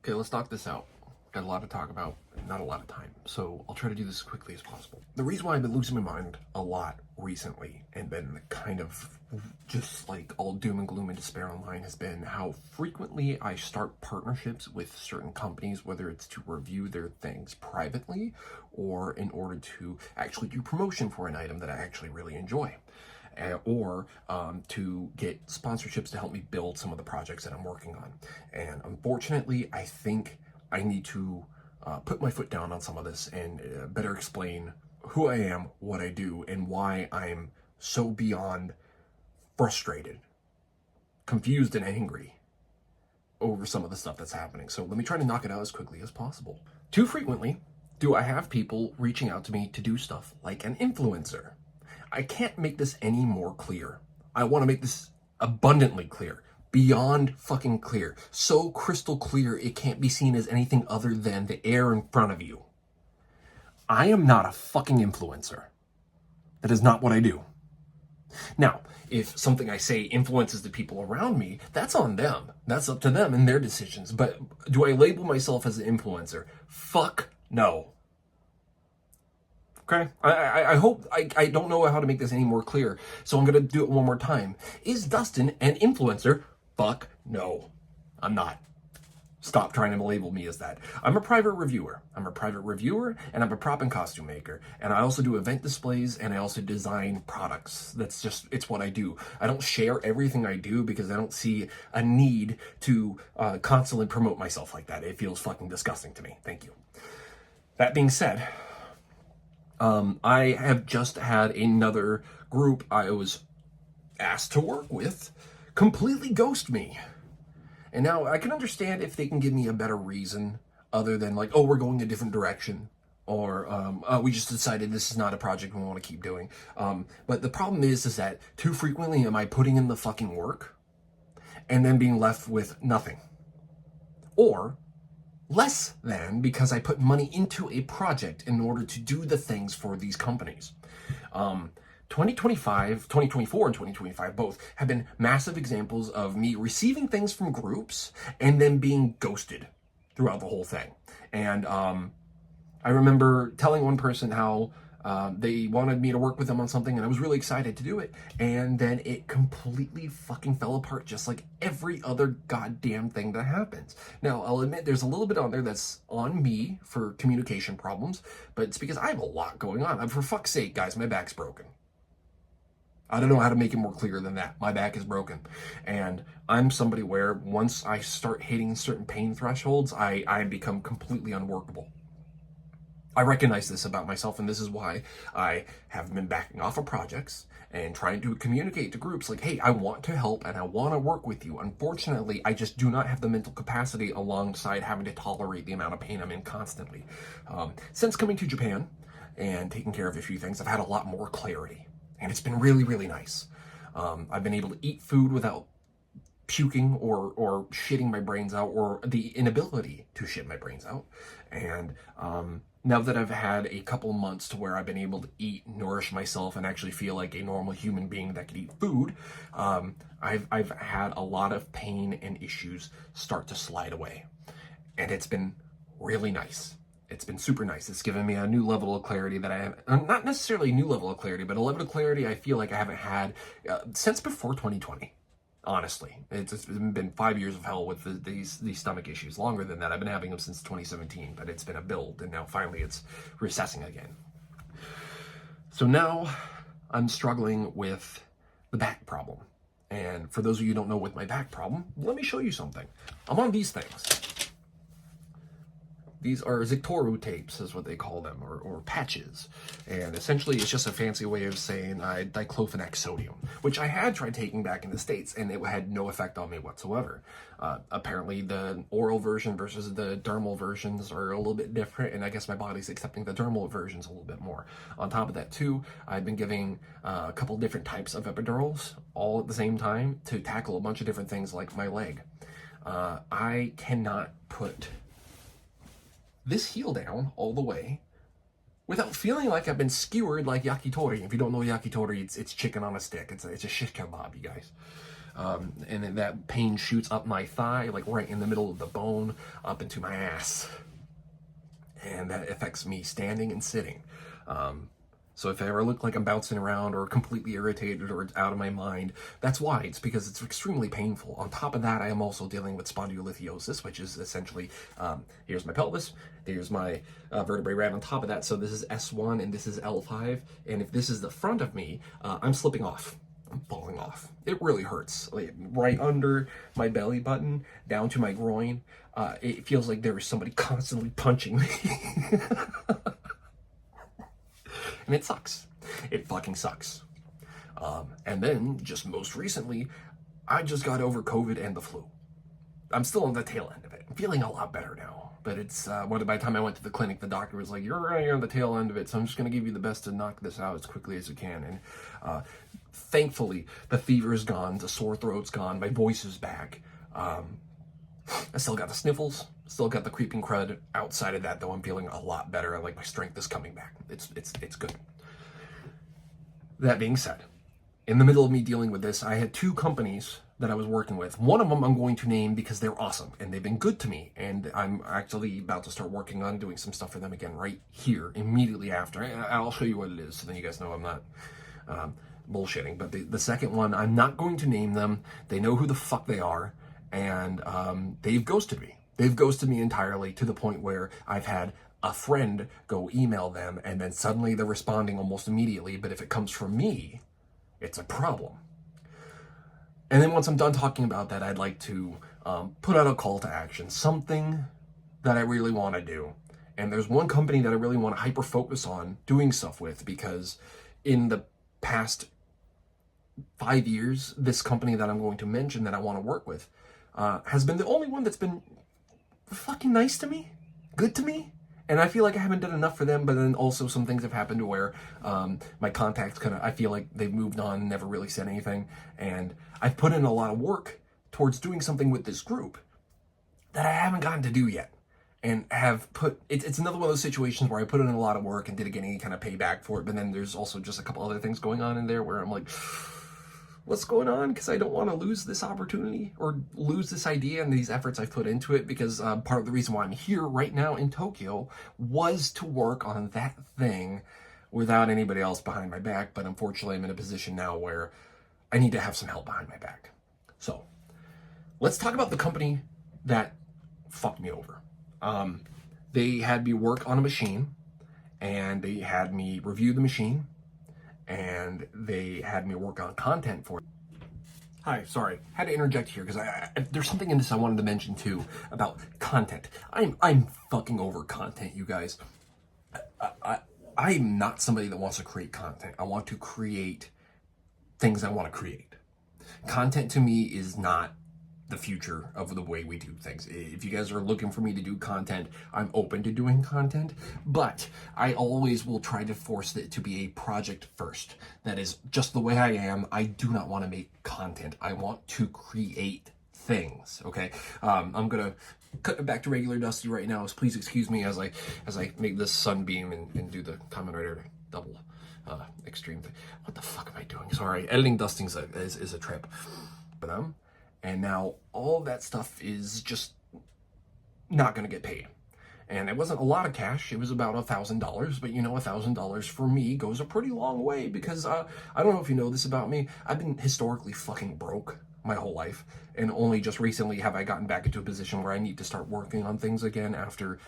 Okay, let's knock this out. Got a lot to talk about, not a lot of time, so I'll try to do this as quickly as possible. The reason why I've been losing my mind a lot recently and been kind of just like all doom and gloom and despair online has been how frequently I start partnerships with certain companies, whether it's to review their things privately or in order to actually do promotion for an item that I actually really enjoy. Or to get sponsorships to help me build some of the projects that I'm working on. And unfortunately, I think I need to put my foot down on some of this and better explain who I am, what I do, and why I'm so beyond frustrated, confused, and angry over some of the stuff that's happening. So let me try to knock it out as quickly as possible. Too frequently do I have people reaching out to me to do stuff like an influencer. I can't make this any more clear. I want to make this abundantly clear. Beyond fucking clear. So crystal clear it can't be seen as anything other than the air in front of you. I am not a fucking influencer. That is not what I do. Now, if something I say influences the people around me, that's on them. That's up to them and their decisions. But do I label myself as an influencer? Fuck no. Okay, I hope, I don't know how to make this any more clear, so I'm going to do it one more time. Is Dustin an influencer? Fuck no, I'm not. Stop trying to label me as that. I'm a private reviewer. And I'm a prop and costume maker. And I also do event displays, and I also design products. It's what I do. I don't share everything I do because I don't see a need to constantly promote myself like that. It feels fucking disgusting to me. Thank you. That being said, I have just had another group I was asked to work with completely ghost me. And now I can understand if they can give me a better reason other than like, oh, we're going a different direction. Or we just decided this is not a project we want to keep doing. But the problem is that too frequently am I putting in the fucking work and then being left with nothing. Or less than because I put money into a project in order to do the things for these companies. 2024 and 2025 both have been massive examples of me receiving things from groups and then being ghosted throughout the whole thing. And I remember telling one person how they wanted me to work with them on something, and I was really excited to do it. And then it completely fucking fell apart, just like every other goddamn thing that happens. Now, I'll admit there's a little bit on there that's on me for communication problems, but it's because I have a lot going on. For fuck's sake, guys, my back's broken. I don't know how to make it more clear than that. My back is broken. And I'm somebody where once I start hitting certain pain thresholds, I become completely unworkable. I recognize this about myself, and this is why I have been backing off of projects and trying to communicate to groups like, hey, I want to help and I want to work with you. Unfortunately, I just do not have the mental capacity alongside having to tolerate the amount of pain I'm in constantly. Since coming to Japan and taking care of a few things, I've had a lot more clarity, and it's been really, really nice. I've been able to eat food without puking or shitting my brains out, or the inability to shit my brains out. And now that I've had a couple months to where I've been able to eat, nourish myself, and actually feel like a normal human being that could eat food, I've had a lot of pain and issues start to slide away. And it's been really nice. It's been super nice. It's given me a new level of clarity that I have, not necessarily a new level of clarity, but a level of clarity I feel like I haven't had since before 2020. Honestly, it's been 5 years of hell with these stomach issues. Longer than that. I've been having them since 2017, but it's been a build, and now finally it's recessing again. So now I'm struggling with the back problem. And for those of you who don't know what my back problem, let me show you something. I'm on these things. These are Zictoru tapes, is what they call them, or patches. And essentially, it's just a fancy way of saying diclofenac sodium, which I had tried taking back in the States, and it had no effect on me whatsoever. Apparently, the oral version versus the dermal versions are a little bit different, and I guess my body's accepting the dermal versions a little bit more. On top of that, too, I've been giving a couple different types of epidurals all at the same time to tackle a bunch of different things like my leg. I cannot put this heel down all the way without feeling like I've been skewered like yakitori. If you don't know yakitori, it's chicken on a stick. It's a shish kebab, you guys. and then that pain shoots up my thigh, like right in the middle of the bone, up into my ass. And that affects me standing and sitting. So if I ever look like I'm bouncing around or completely irritated or out of my mind, that's why. It's because it's extremely painful. On top of that, I am also dealing with spondylolisthesis, which is essentially, here's my pelvis, here's my vertebrae right on top of that. So this is S1 and this is L5. And if this is the front of me, I'm slipping off. I'm falling off. It really hurts. Like right under my belly button, down to my groin. It feels like there is somebody constantly punching me. And it sucks. It fucking sucks. And then, just most recently, I just got over COVID and the flu. I'm still on the tail end of it. I'm feeling a lot better now. But it's, by the time I went to the clinic, the doctor was like, you're on the tail end of it, so I'm just going to give you the best to knock this out as quickly as you can. And thankfully, the fever is gone, the sore throat's gone, my voice is back. I still got the sniffles, still got the creeping crud. Outside of that, though, I'm feeling a lot better. Like my strength is coming back. It's good. That being said, in the middle of me dealing with this, I had two companies that I was working with. One of them I'm going to name because they're awesome and they've been good to me. And I'm actually about to start working on doing some stuff for them again right here, immediately after. I'll show you what it is so then you guys know I'm not bullshitting. But the second one, I'm not going to name them. They know who the fuck they are. And they've ghosted me. They've ghosted me entirely to the point where I've had a friend go email them and then suddenly they're responding almost immediately. But if it comes from me, it's a problem. And then once I'm done talking about that, I'd like to put out a call to action, something that I really want to do. And there's one company that I really want to hyper focus on doing stuff with, because in the past 5 years, this company that I'm going to mention that I want to work with has been the only one that's been fucking nice to me, good to me. And I feel like I haven't done enough for them, but then also some things have happened to where my contacts I feel like they've moved on, never really said anything. And I've put in a lot of work towards doing something with this group that I haven't gotten to do yet. And it's another one of those situations where I put in a lot of work and didn't get any kind of payback for it. But then there's also just a couple other things going on in there where I'm like, what's going on? Because I don't want to lose this opportunity or lose this idea and these efforts I've put into it, because part of the reason why I'm here right now in Tokyo was to work on that thing without anybody else behind my back. But unfortunately, I'm in a position now where I need to have some help behind my back. So let's talk about the company that fucked me over. They had me work on a machine, and they had me review the machine, and they had me work on content for it. Hi, sorry, had to interject here because there's something in this I wanted to mention too about content. I'm fucking over content, you guys. I'm not somebody that wants to create content. I want to create things I want to create. Content to me is not the future of the way we do things. If you guys are looking for me to do content, I'm open to doing content, but I always will try to force it to be a project first. That is just the way I am. I do not want to make content. I want to create things, okay? I'm gonna cut it back to regular Dusty right now, so please excuse me as I make this sunbeam and do the Kamen Rider double extreme thing. What the fuck am I doing? Sorry, editing Dusting is a trip. But and now all that stuff is just not going to get paid. And it wasn't a lot of cash. It was about $1,000. But you know, $1,000 for me goes a pretty long way, because I don't know if you know this about me. I've been historically fucking broke my whole life. And only just recently have I gotten back into a position where I need to start working on things again after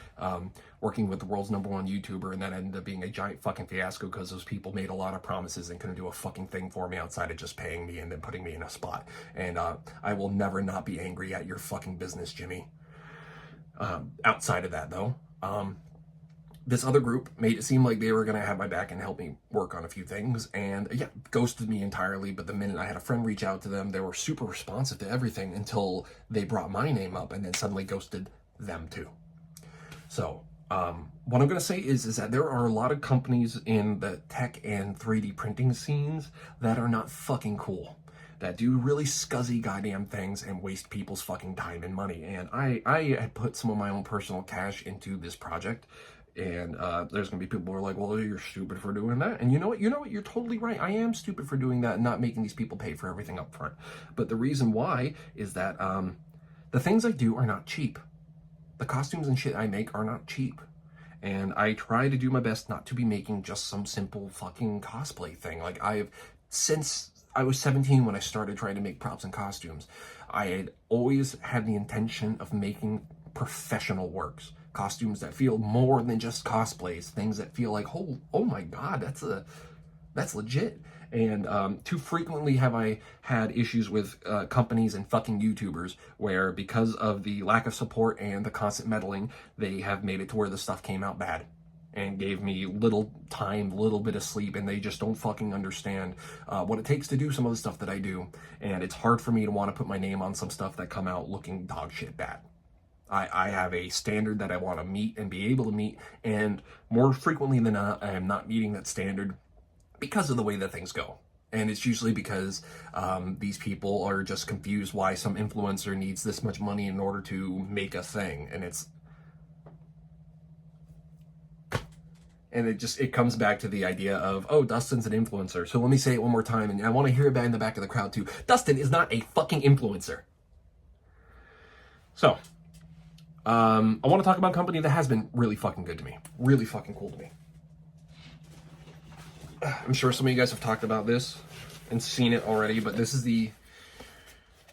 working with the world's #1 YouTuber, and that ended up being a giant fucking fiasco because those people made a lot of promises and couldn't do a fucking thing for me outside of just paying me and then putting me in a spot. And I will never not be angry at your fucking business, Jimmy. Outside of that, though, this other group made it seem like they were going to have my back and help me work on a few things, and yeah, ghosted me entirely. But the minute I had a friend reach out to them, they were super responsive to everything until they brought my name up and then suddenly ghosted them too. So what I'm going to say is that there are a lot of companies in the tech and 3D printing scenes that are not fucking cool, that do really scuzzy goddamn things and waste people's fucking time and money. And I had put some of my own personal cash into this project. And there's going to be people who are like, well, you're stupid for doing that. And you know what? You're totally right. I am stupid for doing that and not making these people pay for everything up front. But the reason why is that the things I do are not cheap. The costumes and shit I make are not cheap. And I try to do my best not to be making just some simple fucking cosplay thing. Like, since I was 17 when I started trying to make props and costumes, I had always had the intention of making professional works. Costumes that feel more than just cosplays. Things that feel like, oh my god, that's legit. And too frequently have I had issues with companies and fucking YouTubers where, because of the lack of support and the constant meddling, they have made it to where the stuff came out bad and gave me little time, little bit of sleep, and they just don't fucking understand what it takes to do some of the stuff that I do. And it's hard for me to want to put my name on some stuff that come out looking dog shit bad. I have a standard that I want to meet and be able to meet, and more frequently than not, I am not meeting that standard because of the way that things go. And it's usually because these people are just confused why some influencer needs this much money in order to make a thing. And it comes back to the idea of, oh, Dustin's an influencer. So let me say it one more time, and I want to hear it back in the back of the crowd too. Dustin is not a fucking influencer. So, I want to talk about a company that has been really fucking good to me. Really fucking cool to me. I'm sure some of you guys have talked about this and seen it already, but this is the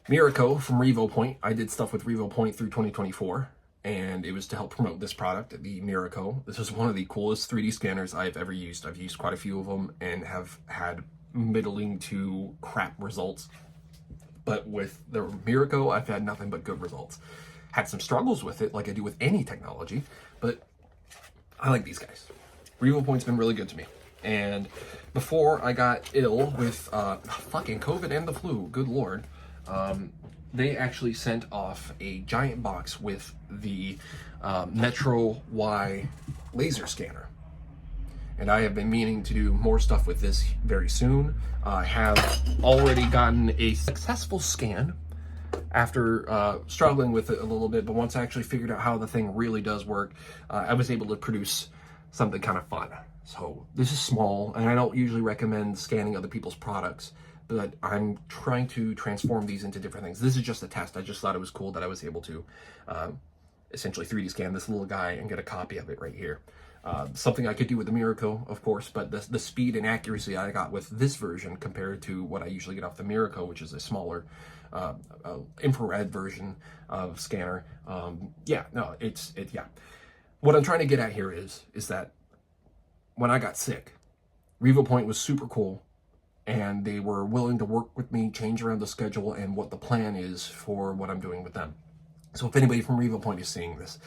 Miraco from RevoPoint. I did stuff with RevoPoint through 2024, and it was to help promote this product, the Miraco. This is one of the coolest 3D scanners I've ever used. I've used quite a few of them and have had middling to crap results. But with the Miraco, I've had nothing but good results. Had some struggles with it, like I do with any technology, but I like these guys. RevoPoint's been really good to me. And before I got ill with fucking COVID and the flu, good lord, they actually sent off a giant box with the Metro Y laser scanner. And I have been meaning to do more stuff with this very soon. I have already gotten a successful scan after struggling with it a little bit, but once I actually figured out how the thing really does work, I was able to produce something kind of fun. So this is small, and I don't usually recommend scanning other people's products, but I'm trying to transform these into different things. This is just a test. I just thought it was cool that I was able to essentially 3D scan this little guy and get a copy of it right here. Something I could do with the Miraco, of course, but the speed and accuracy I got with this version compared to what I usually get off the Miraco, which is a smaller infrared version of scanner. Yeah. What I'm trying to get at here is that when I got sick, RevoPoint was super cool, and they were willing to work with me, change around the schedule and what the plan is for what I'm doing with them. So if anybody from RevoPoint is seeing this,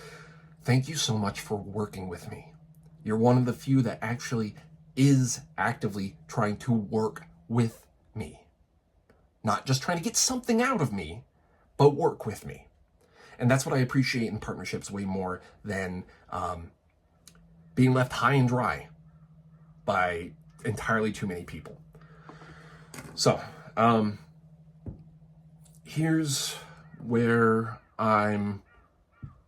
thank you so much for working with me. You're one of the few that actually is actively trying to work with me. Not just trying to get something out of me, but work with me. And that's what I appreciate in partnerships way more than being left high and dry by entirely too many people. So, here's where I'm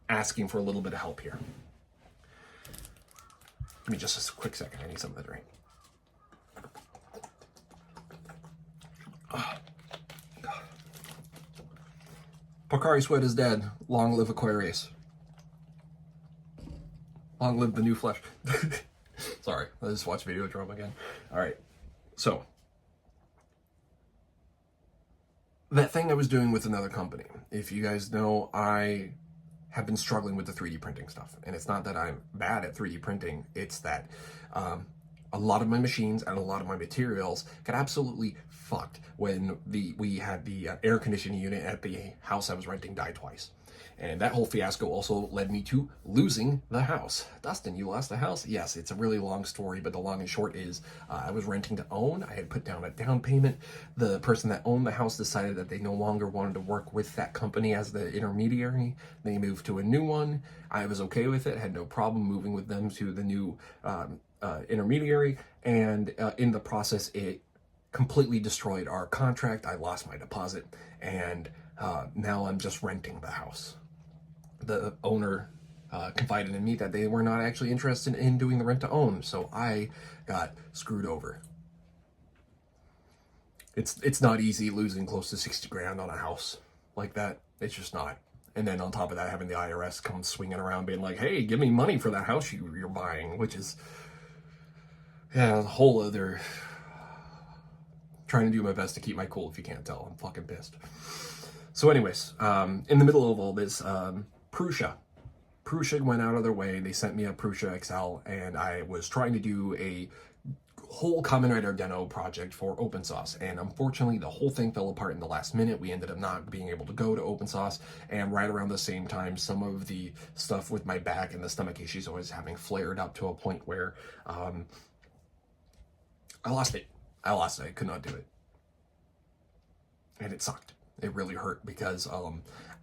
asking for a little bit of help here. Give me just a quick second. I need something to drink. Pocari Sweat is dead. Long live Aquarius. Long live the new flesh. Sorry, I just watched Videodrome again. All right, so that thing I was doing with another company. If you guys know, I have been struggling with the 3D printing stuff, and it's not that I'm bad at 3D printing. It's that a lot of my machines and a lot of my materials got absolutely fucked when we had the air conditioning unit at the house I was renting die twice. And that whole fiasco also led me to losing the house. Dustin, you lost the house? Yes, it's a really long story, but the long and short is I was renting to own. I had put down a down payment. The person that owned the house decided that they no longer wanted to work with that company as the intermediary. They moved to a new one. I was okay with it, had no problem moving with them to the new intermediary. And in the process, it completely destroyed our contract. I lost my deposit, and now I'm just renting the house. The owner confided in me that they were not actually interested in doing the rent to own. So I got screwed over. It's not easy losing close to 60 grand on a house like that. It's just not. And then on top of that, having the IRS come swinging around being like, hey, give me money for that house you're buying, which is, yeah, a whole other, trying to do my best to keep my cool if you can't tell. I'm fucking pissed. So anyways, in the middle of all this, Prusa went out of their way. They sent me a Prusa XL, and I was trying to do a whole Common Writer demo project for open source, and unfortunately the whole thing fell apart in the last minute. We ended up not being able to go to open source, and right around the same time some of the stuff with my back and the stomach issues I was having flared up to a point where I lost it. I could not do it, and it sucked. It really hurt because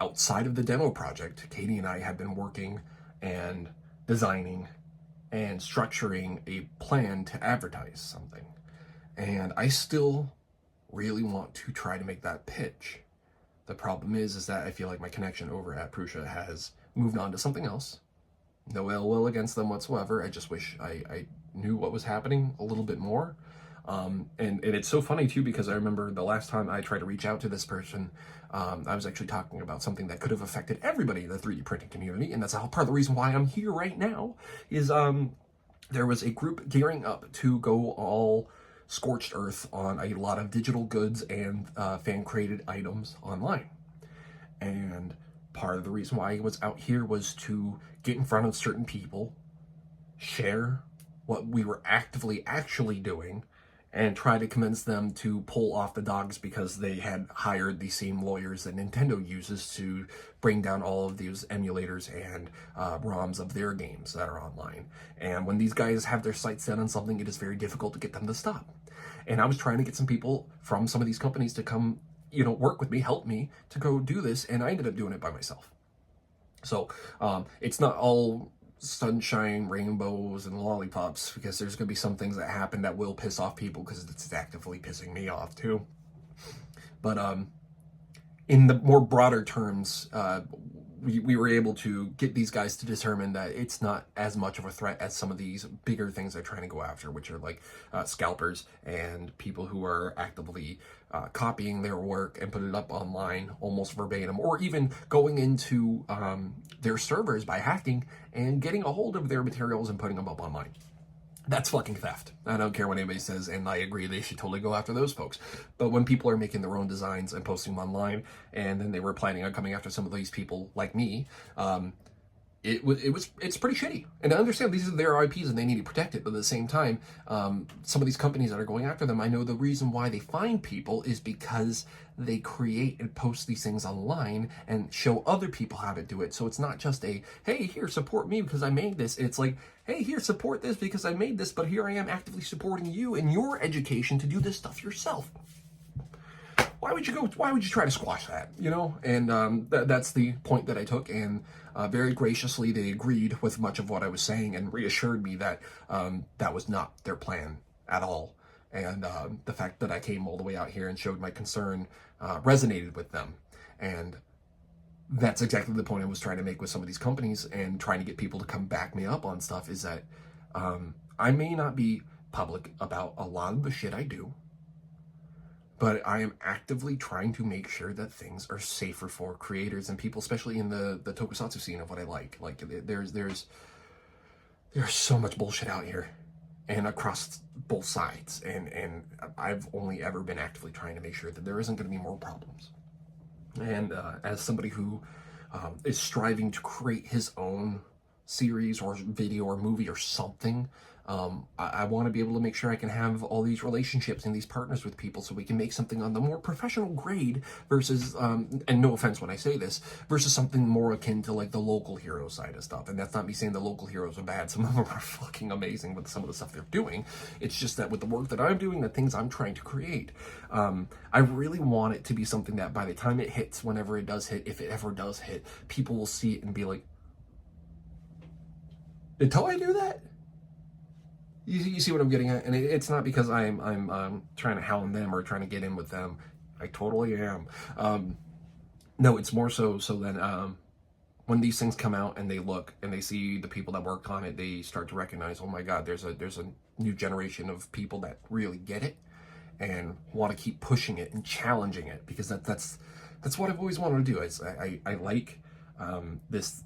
outside of the demo project, Katie and I had been working and designing and structuring a plan to advertise something. And I still really want to try to make that pitch. The problem is that I feel like my connection over at Prusa has moved on to something else. No ill will against them whatsoever. I just wish I knew what was happening a little bit more. And it's so funny too, because I remember the last time I tried to reach out to this person, I was actually talking about something that could have affected everybody in the 3D printing community, and that's part of the reason why I'm here right now, is there was a group gearing up to go all scorched earth on a lot of digital goods and fan-created items online. And part of the reason why I was out here was to get in front of certain people, share what we were actively actually doing, and try to convince them to pull off the dogs, because they had hired the same lawyers that Nintendo uses to bring down all of these emulators and ROMs of their games that are online. And when these guys have their sights set on something, it is very difficult to get them to stop. And I was trying to get some people from some of these companies to come, work with me, help me to go do this, and I ended up doing it by myself. So it's not all sunshine, rainbows, and lollipops, because there's going to be some things that happen that will piss off people, because it's actively pissing me off too. But in the more broader terms, we were able to get these guys to determine that it's not as much of a threat as some of these bigger things they're trying to go after, which are like scalpers and people who are actively copying their work and put it up online almost verbatim, or even going into their servers by hacking and getting a hold of their materials and putting them up online. That's fucking theft. I don't care what anybody says, and I agree they should totally go after those folks. But when people are making their own designs and posting them online, and then they were planning on coming after some of these people like me, it's pretty shitty. And I understand these are their IPs and they need to protect it, but at the same time, some of these companies that are going after them, I know the reason why they find people is because they create and post these things online and show other people how to do it. So it's not just a, hey, here, support me because I made this. It's like, hey, here, support this because I made this, but here I am actively supporting you in your education to do this stuff yourself. Why would you try to squash that, And that's the point that I took, and very graciously they agreed with much of what I was saying and reassured me that that was not their plan at all. And the fact that I came all the way out here and showed my concern resonated with them. And that's exactly the point I was trying to make with some of these companies and trying to get people to come back me up on stuff, is that I may not be public about a lot of the shit I do, but I am actively trying to make sure that things are safer for creators and people, especially in the tokusatsu scene of what I like. Like there's so much bullshit out here and across both sides. And I've only ever been actively trying to make sure that there isn't going to be more problems. And as somebody who is striving to create his own series or video or movie or something, I want to be able to make sure I can have all these relationships and these partners with people so we can make something on the more professional grade versus, and no offense when I say this, versus something more akin to like the local hero side of stuff. And that's not me saying the local heroes are bad. Some of them are fucking amazing with some of the stuff they're doing. It's just that with the work that I'm doing, the things I'm trying to create, I really want it to be something that by the time it hits, whenever it does hit, if it ever does hit, people will see it and be like, did Toei do that? You see what I'm getting at? And it's not because I'm trying to hound them or trying to get in with them. I totally am. No, it's more so then when these things come out and they look and they see the people that worked on it, they start to recognize, oh my God, there's a new generation of people that really get it and want to keep pushing it and challenging it, because that's what I've always wanted to do. I like this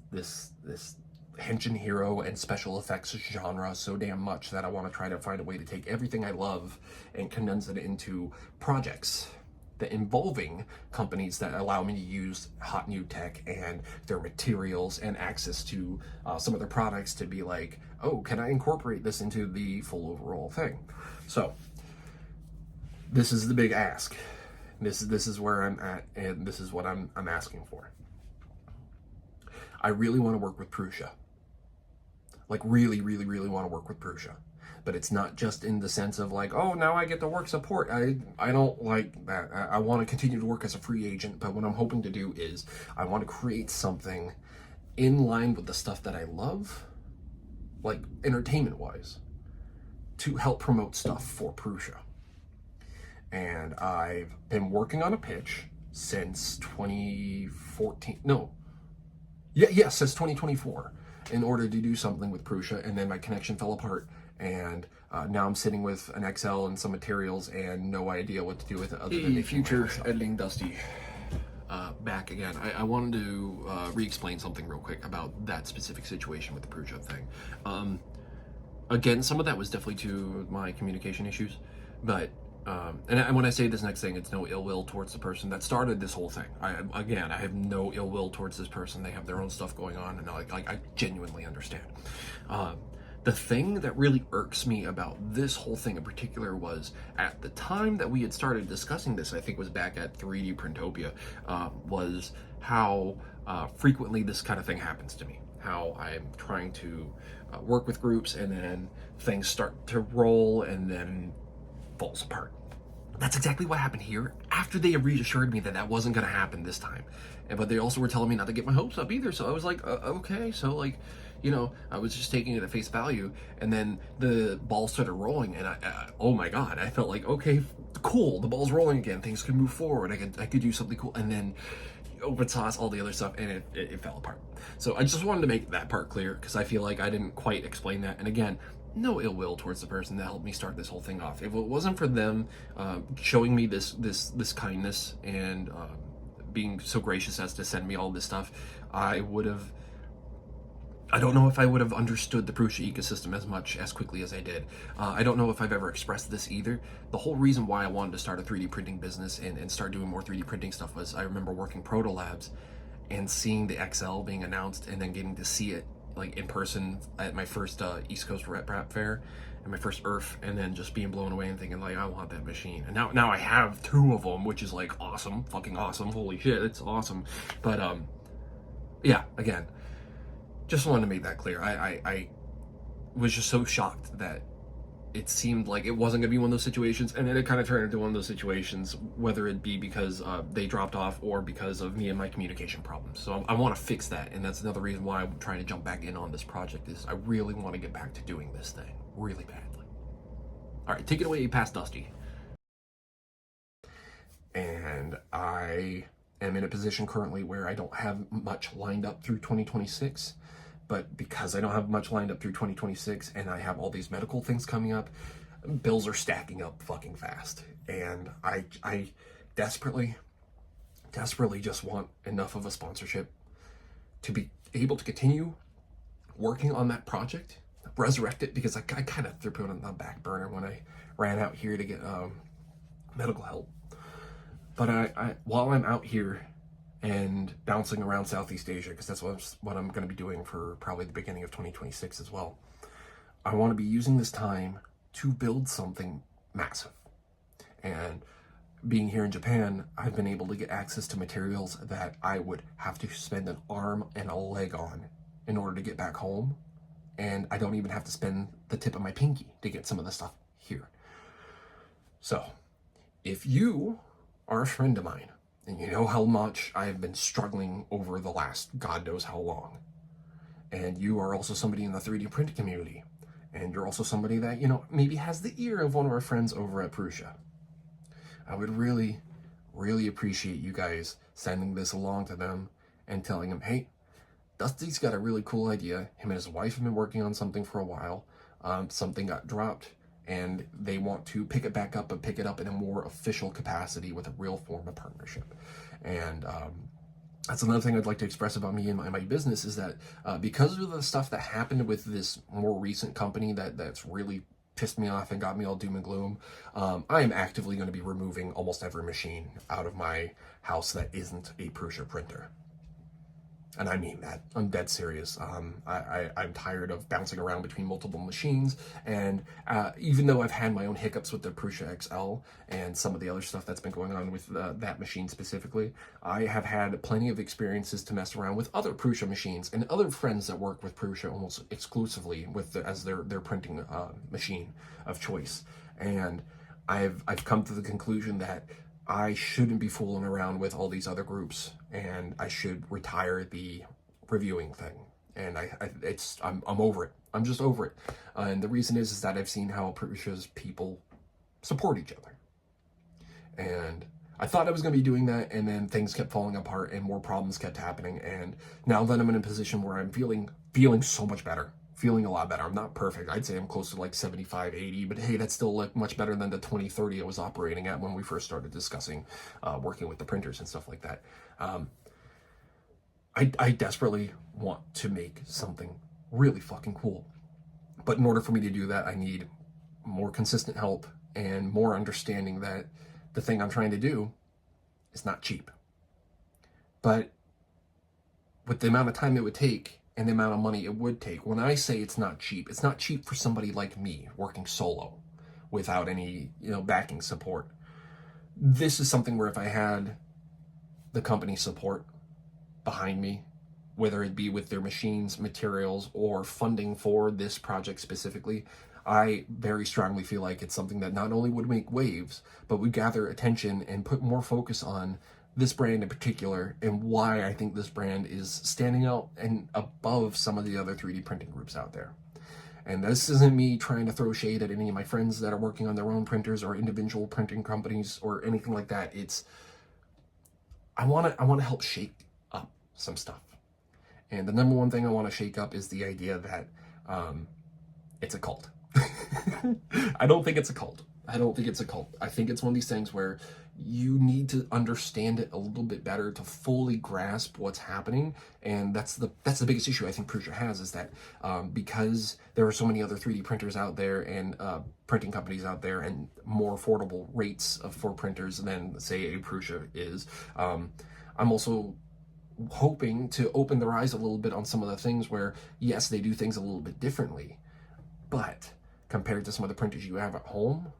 henshin hero and special effects genre so damn much that I want to try to find a way to take everything I love and condense it into projects that involving companies that allow me to use hot new tech and their materials and access to some of their products to be like, oh, can I incorporate this into the full overall thing? So this is the big ask. This is where I'm at, and this is what I'm asking for. I really want to work with Prusa. Like really, really, really want to work with Prusa. But it's not just in the sense of like, oh, now I get to work support. I don't like that. I want to continue to work as a free agent, but what I'm hoping to do is I want to create something in line with the stuff that I love, like entertainment-wise, to help promote stuff for Prusa. And I've been working on a pitch since 2014. No. Yeah, since 2024 in order to do something with Prusa, and then my connection fell apart. And now I'm sitting with an Excel and some materials and no idea what to do with it other than future editing Dusty. Back again. I wanted to re-explain something real quick about that specific situation with the Prusa thing. Again, some of that was definitely to my communication issues, but and when I say this next thing, it's no ill will towards the person that started this whole thing. I have no ill will towards this person. They have their own stuff going on, and I genuinely understand. The thing that really irks me about this whole thing in particular was at the time that we had started discussing this, I think was back at 3D Printopia, was how frequently this kind of thing happens to me. How I'm trying to work with groups and then things start to roll and then falls apart. That's exactly what happened here after they reassured me that that wasn't going to happen this time. But they also were telling me not to get my hopes up either. So I was like, okay. So like, you know, I was just taking it at face value, and then the ball started rolling, and oh my God, I felt like, okay, cool, the ball's rolling again, things can move forward, I could do something cool, and then open sauce, all the other stuff, and it fell apart. So I just wanted to make that part clear, because I feel like I didn't quite explain that, and again, no ill will towards the person that helped me start this whole thing off. If it wasn't for them showing me this kindness and being so gracious as to send me all this stuff, I don't know if I would have understood the Prusa ecosystem as quickly as I did. I don't know if I've ever expressed this either. The whole reason why I wanted to start a 3D printing business and start doing more 3D printing stuff was I remember working Proto Labs and seeing the XL being announced and then getting to see it like in person at my first East Coast Rep Fair and my first ERF, and then just being blown away and thinking like, I want that machine. And now I have two of them, which is like awesome, fucking awesome. Holy shit, it's awesome. But yeah, again, just wanted to make that clear. I was just so shocked that it seemed like it wasn't going to be one of those situations, and then it kind of turned into one of those situations, whether it be because they dropped off or because of me and my communication problems. So I want to fix that, and that's another reason why I'm trying to jump back in on this project, is I really want to get back to doing this thing really badly. All right, take it away past Dusty. And I am in a position currently where I don't have much lined up through 2026. But because I don't have much lined up through 2026 and I have all these medical things coming up, bills are stacking up fucking fast. And I desperately just want enough of a sponsorship to be able to continue working on that project, resurrect it, because I kind of threw it on the back burner when I ran out here to get medical help. But I while I'm out here and bouncing around Southeast Asia, because that's what I'm going to be doing for probably the beginning of 2026 as well, I want to be using this time to build something massive. And being here in Japan, I've been able to get access to materials that I would have to spend an arm and a leg on in order to get back home. And I don't even have to spend the tip of my pinky to get some of the stuff here. So, if you are a friend of mine, and you know how much I've been struggling over the last God knows how long, and you are also somebody in the 3D printing community, and you're also somebody that, you know, maybe has the ear of one of our friends over at Prusa, I would really, really appreciate you guys sending this along to them and telling them, hey, Dusty's got a really cool idea. Him and his wife have been working on something for a while. Something got dropped, and they want to pick it back up, but pick it up in a more official capacity with a real form of partnership. And that's another thing I'd like to express about me and my business is that because of the stuff that happened with this more recent company that's really pissed me off and got me all doom and gloom, I am actively going to be removing almost every machine out of my house that isn't a Prusa printer. And I mean that. I'm dead serious. I'm tired of bouncing around between multiple machines, and even though I've had my own hiccups with the Prusa XL and some of the other stuff that's been going on with that machine specifically, I have had plenty of experiences to mess around with other Prusa machines and other friends that work with Prusa almost exclusively as their printing machine of choice. And I've come to the conclusion that I shouldn't be fooling around with all these other groups, and I should retire the reviewing thing. And I'm over it. I'm just over it. And the reason is that I've seen how Prusa's people support each other. And I thought I was going to be doing that, and then things kept falling apart, and more problems kept happening. And now that I'm in a position where I'm feeling so much better, feeling a lot better. I'm not perfect. I'd say I'm close to like 75, 80, but hey, that's still like much better than the 20, 30 I was operating at when we first started discussing working with the printers and stuff like that. I desperately want to make something really fucking cool. But in order for me to do that, I need more consistent help and more understanding that the thing I'm trying to do is not cheap. But with the amount of time it would take and the amount of money it would take, when I say it's not cheap for somebody like me working solo without any, backing support. This is something where if I had the company support behind me, whether it be with their machines, materials, or funding for this project specifically, I very strongly feel like it's something that not only would make waves, but would gather attention and put more focus on this brand in particular and why I think this brand is standing out and above some of the other 3D printing groups out there. And this isn't me trying to throw shade at any of my friends that are working on their own printers or individual printing companies or anything like that. I want to help shake up some stuff. And the number one thing I want to shake up is the idea that it's a cult. I don't think it's a cult. I think it's one of these things where you need to understand it a little bit better to fully grasp what's happening. And that's the biggest issue I think Prusa has, is that because there are so many other 3D printers out there and printing companies out there and more affordable rates for printers than, say, a Prusa is, I'm also hoping to open their eyes a little bit on some of the things where, yes, they do things a little bit differently, but compared to some of the printers you have at home,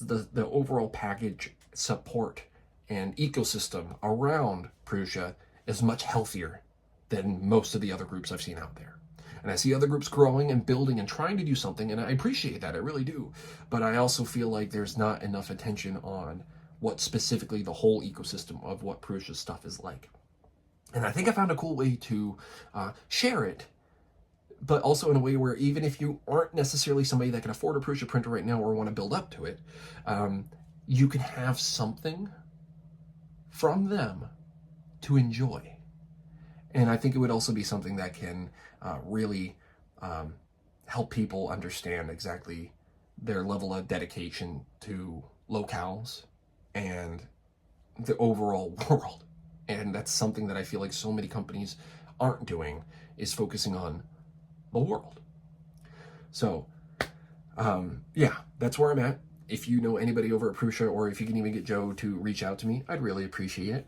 the overall package support and ecosystem around Prusa is much healthier than most of the other groups I've seen out there. And I see other groups growing and building and trying to do something, and I appreciate that, I really do. But I also feel like there's not enough attention on what specifically the whole ecosystem of what Prusa's stuff is like. And I think I found a cool way to share it, but also in a way where even if you aren't necessarily somebody that can afford a Prusa printer right now or want to build up to it, you can have something from them to enjoy. And I think it would also be something that can really help people understand exactly their level of dedication to locales and the overall world. And that's something that I feel like so many companies aren't doing, is focusing on the world. So, yeah, that's where I'm at. If you know anybody over at Prusa, or if you can even get Joe to reach out to me, I'd really appreciate it.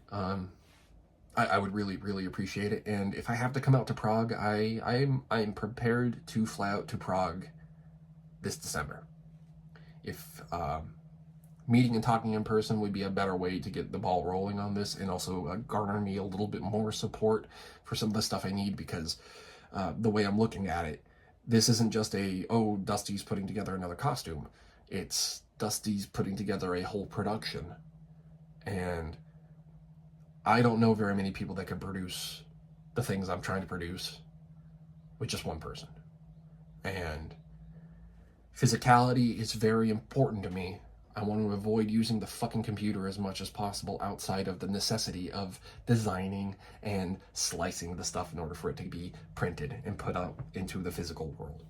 I would really, really appreciate it. And if I have to come out to Prague, I'm prepared to fly out to Prague this December. If meeting and talking in person would be a better way to get the ball rolling on this, and also garner me a little bit more support for some of the stuff I need, because the way I'm looking at it, this isn't just Dusty's putting together another costume. It's Dusty's putting together a whole production. And I don't know very many people that can produce the things I'm trying to produce with just one person. And physicality is very important to me. I want to avoid using the fucking computer as much as possible outside of the necessity of designing and slicing the stuff in order for it to be printed and put out into the physical world.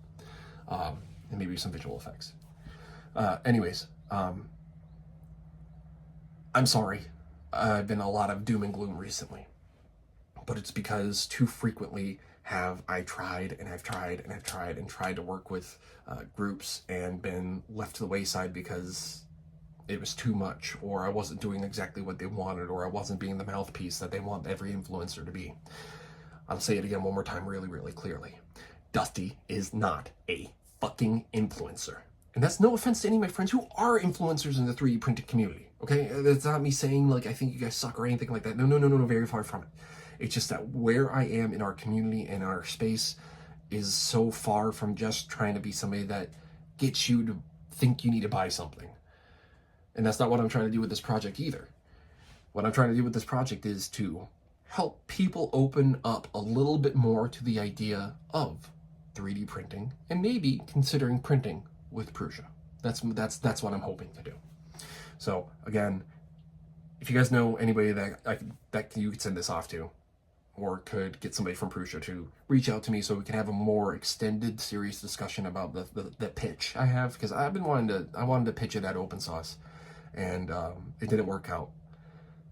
And maybe some visual effects. Anyways, I'm sorry. I've been a lot of doom and gloom recently. But it's because too frequently have I tried and I've tried and I've tried and tried to work with groups and been left to the wayside because it was too much, or I wasn't doing exactly what they wanted, or I wasn't being the mouthpiece that they want every influencer to be. I'll say it again one more time really, really clearly. Dusty is not a fucking influencer. And that's no offense to any of my friends who are influencers in the 3D printed community, okay? That's not me saying, like, I think you guys suck or anything like that. No, very far from it. It's just that where I am in our community and our space is so far from just trying to be somebody that gets you to think you need to buy something. And that's not what I'm trying to do with this project either. What I'm trying to do with this project is to help people open up a little bit more to the idea of 3D printing and maybe considering printing with Prusa. That's what I'm hoping to do. So again, if you guys know anybody that you could send this off to, or could get somebody from Prusa to reach out to me so we can have a more extended, serious discussion about the pitch I have, because I wanted to pitch it at Open Sauce, and it didn't work out.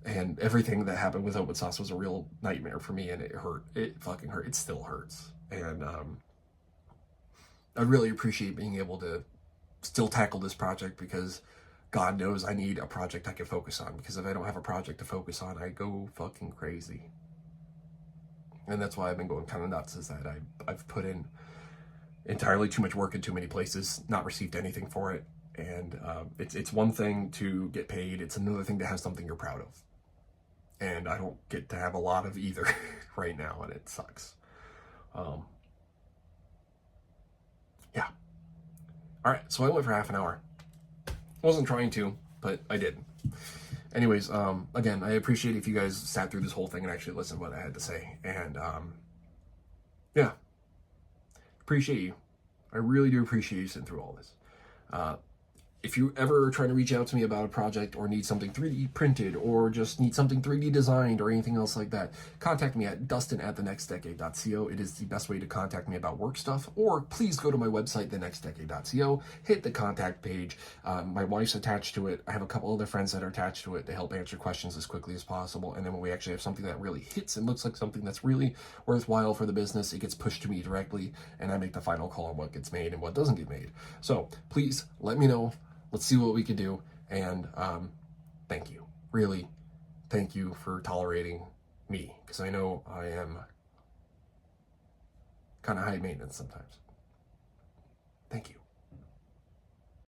And everything that happened with Open Sauce was a real nightmare for me, and it hurt. It fucking hurt. It still hurts. And I really appreciate being able to still tackle this project, because God knows I need a project I can focus on, because if I don't have a project to focus on, I go fucking crazy. And that's why I've been going kind of nuts, is that I've put in entirely too much work in too many places, not received anything for it. And it's one thing to get paid, it's another thing to have something you're proud of. And I don't get to have a lot of either right now, and it sucks. Yeah. All right, so I went for half an hour. Wasn't trying to, but I did. Anyways, again, I appreciate if you guys sat through this whole thing and actually listened to what I had to say. And yeah, appreciate you. I really do appreciate you sitting through all this. If you ever try to reach out to me about a project, or need something 3D printed, or just need something 3D designed, or anything else like that, contact me at dustin@thenextdecade.co. It is the best way to contact me about work stuff. Or please go to my website, thenextdecade.co, hit the contact page. My wife's attached to it. I have a couple other friends that are attached to it to help answer questions as quickly as possible. And then when we actually have something that really hits and looks like something that's really worthwhile for the business, it gets pushed to me directly, and I make the final call on what gets made and what doesn't get made. So please let me know. Let's see what we can do. And thank you. Really, thank you for tolerating me, because I know I am kind of high maintenance sometimes. Thank you.